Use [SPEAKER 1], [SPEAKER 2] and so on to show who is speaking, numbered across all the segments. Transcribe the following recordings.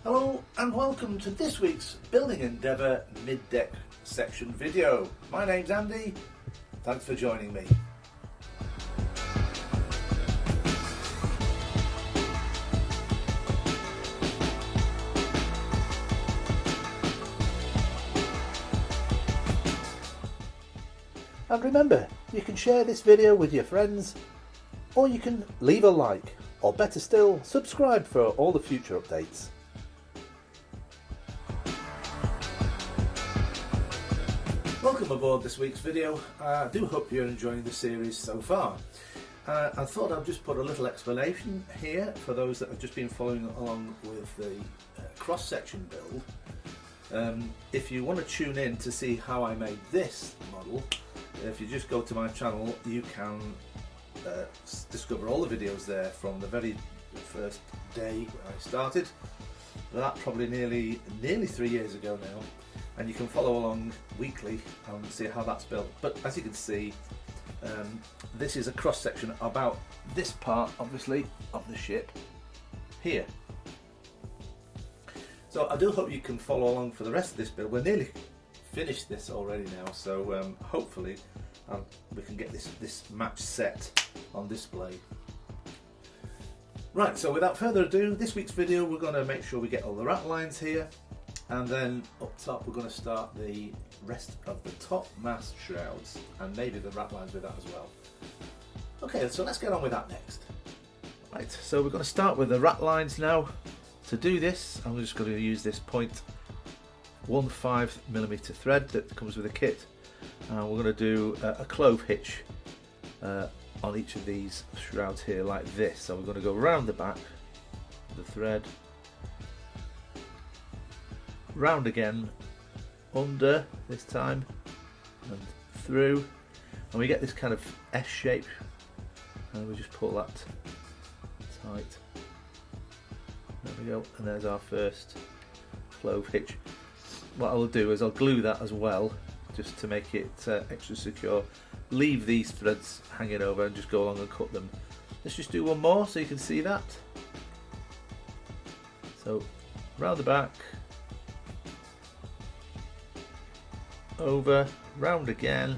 [SPEAKER 1] Hello and welcome to this week's Building Endeavour mid-deck section video. My name's Andy, thanks for joining me. And remember, you can share this video with your friends, or you can leave a like, or better still, subscribe for all the future updates. Welcome aboard this week's video. I do hope you're enjoying the series so far. I thought I'd just put a little explanation here for those that have just been following along with the cross-section build. If you want to tune in to see how I made this model, if you just go to my channel, you can discover all the videos there from the very first day when I started. That probably nearly 3 years ago now. And you can follow along weekly and see how that's built. But as you can see, this is a cross section about this part, obviously, of the ship here. So I do hope you can follow along for the rest of this build. We're nearly finished this already now, so hopefully we can get this match set on display. Right, so without further ado, this week's video we're going to make sure we get all the ratlines here. And then up top we're going to start the rest of the top mast shrouds and maybe the ratlines with that as well. Okay, so let's get on with that next. Right, so we're going to start with the ratlines now. To do this, I'm just going to use this 0.15mm thread that comes with the kit. And we're going to do a clove hitch on each of these shrouds here like this. So we're going to go around the back with the thread, round again, under this time, and through, and we get this kind of S shape, and we just pull that tight. There we go, and there's our first clove hitch. What I'll do is I'll glue that as well, just to make it extra secure. Leave these threads hanging over and just go along and cut them. Let's just do one more so you can see that. So round the back, over, round again,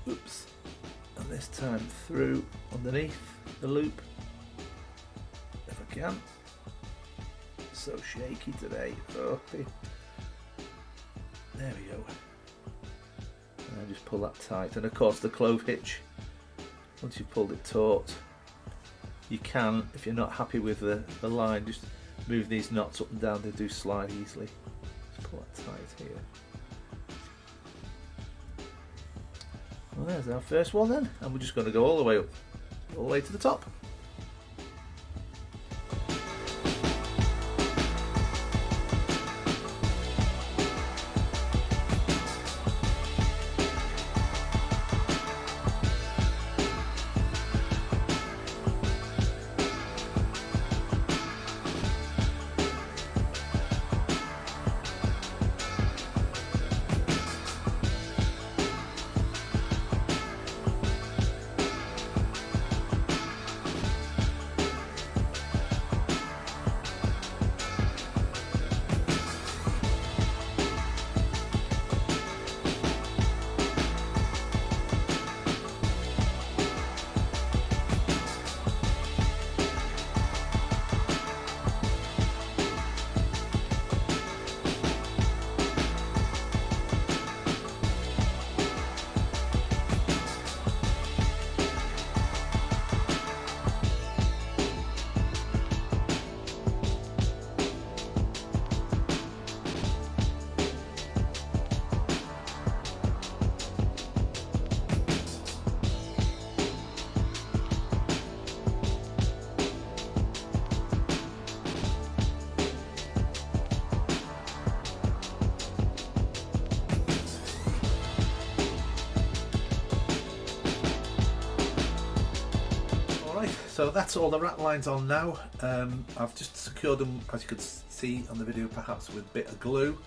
[SPEAKER 1] oops, and this time through underneath the loop, if I can. So shaky today. Oh, there we go. And I just pull that tight, and of course the clove hitch, once you've pulled it taut, you can, if you're not happy with the line, just move these knots up and down. They do slide easily. Just pull that tight here. Well, there's our first one then, and we're just going to go all the way up, all the way to the top. So that's all the ratlines on now. I've just secured them, as you could see on the video, perhaps with a bit of glue,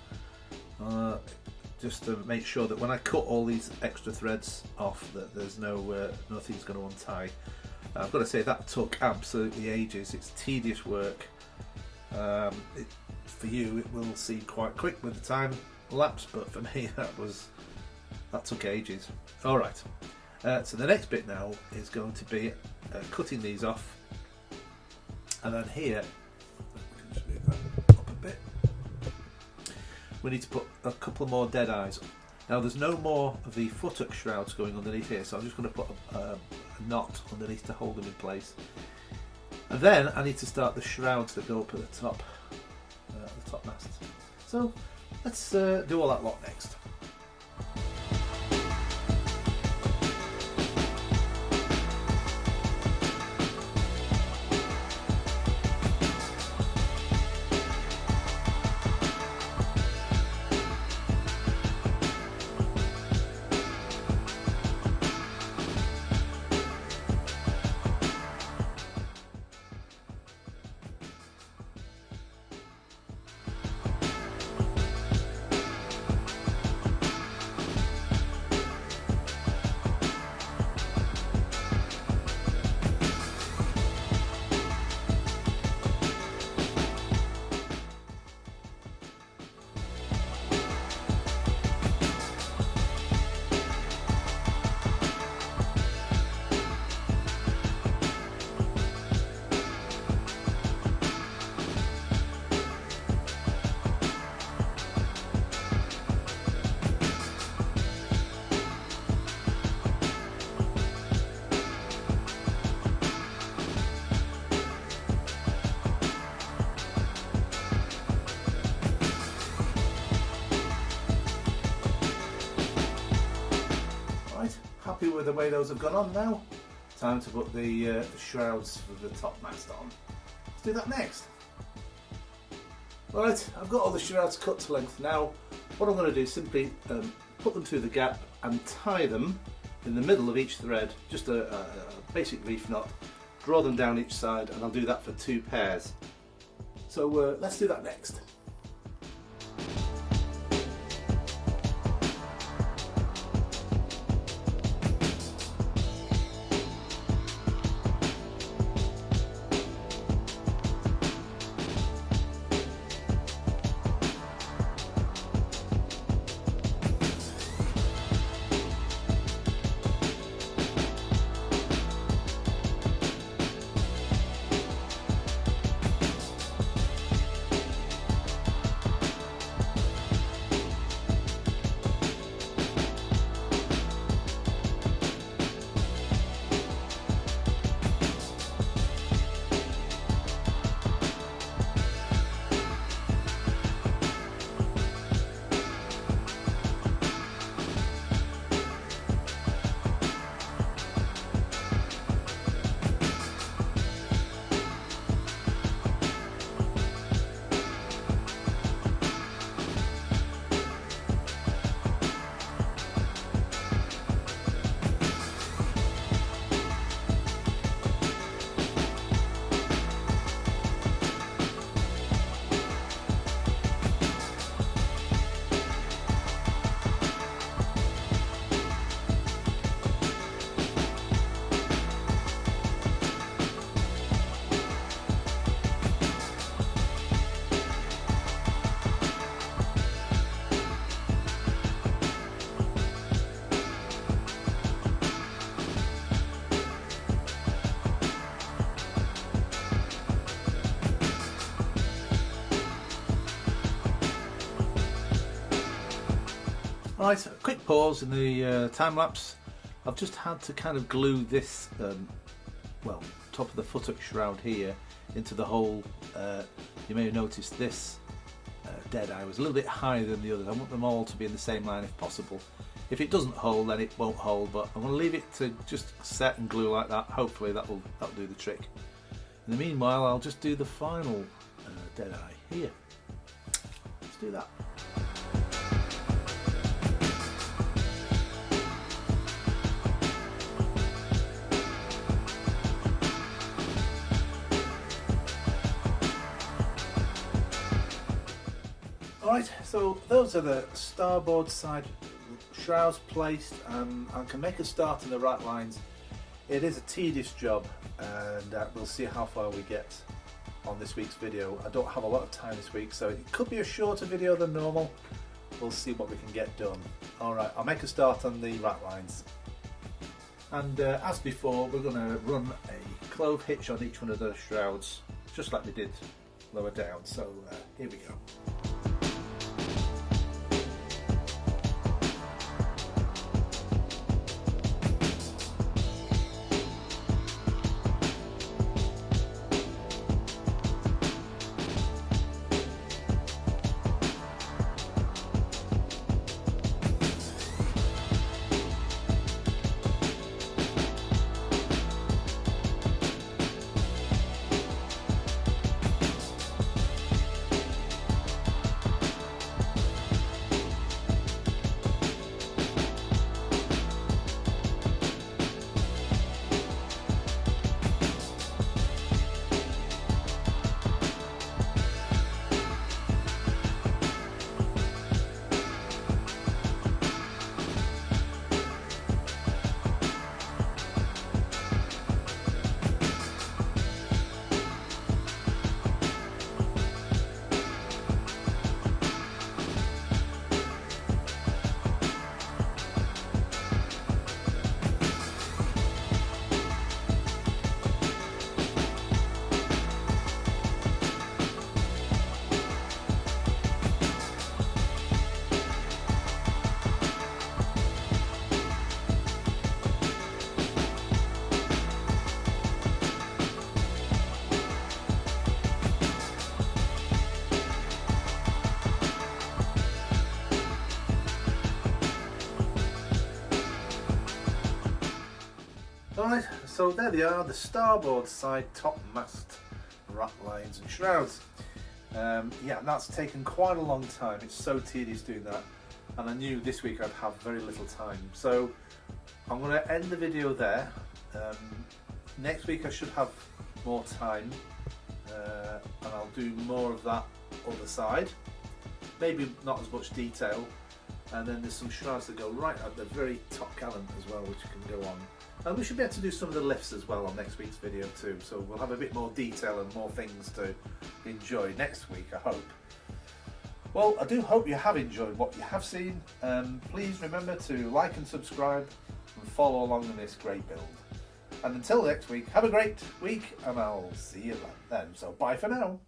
[SPEAKER 1] just to make sure that when I cut all these extra threads off, that there's nothing's going to untie. I've got to say that took absolutely ages. It's tedious work, For you, it will seem quite quick with the time lapse, but for me, that took ages. All right. So the next bit now is going to be cutting these off, and then here, just move that up a bit. We need to put a couple more dead eyes. Now there's no more of the futtock shrouds going underneath here, so I'm just going to put a knot underneath to hold them in place. And then I need to start the shrouds that go up at the top mast. So let's do all that lot next. Happy with the way those have gone on now. Time to put the shrouds for the top mast on. Let's do that next. Alright, I've got all the shrouds cut to length now. What I'm going to do is simply put them through the gap and tie them in the middle of each thread, just a basic reef knot, draw them down each side, and I'll do that for 2 pairs. So let's do that next. Right, a quick pause in the time lapse. I've just had to kind of glue this, well, top of the futtock shroud here into the hole. You may have noticed this dead eye was a little bit higher than the others. I want them all to be in the same line if possible. If it doesn't hold, then it won't hold, but I'm going to leave it to just set and glue like that. Hopefully that'll do the trick. In the meanwhile, I'll just do the final dead eye here. Let's do that. Right, so those are the starboard side shrouds placed. I can make a start in the Ratlines. It is a tedious job, and we'll see how far we get on this week's video. I don't have a lot of time this week, so it could be a shorter video than normal. We'll see what we can get done. Alright, I'll make a start on the ratlines. And as before, we're going to run a clove hitch on each one of those shrouds, just like we did lower down. So here we go. Alright, so there they are, the starboard side topmast ratlines and shrouds. Yeah, that's taken quite a long time. It's so tedious doing that, and I knew this week I'd have very little time. So I'm going to end the video there. Next week I should have more time, and I'll do more of that other side. Maybe not as much detail. And then there's some shrouds that go right at the very top gallant as well, which can go on. And we should be able to do some of the lifts as well on next week's video too, so we'll have a bit more detail and more things to enjoy next week, I hope. Well, I do hope you have enjoyed what you have seen. Please remember to like and subscribe and follow along in this great build. And until next week, have a great week, and I'll see you then. So bye for now.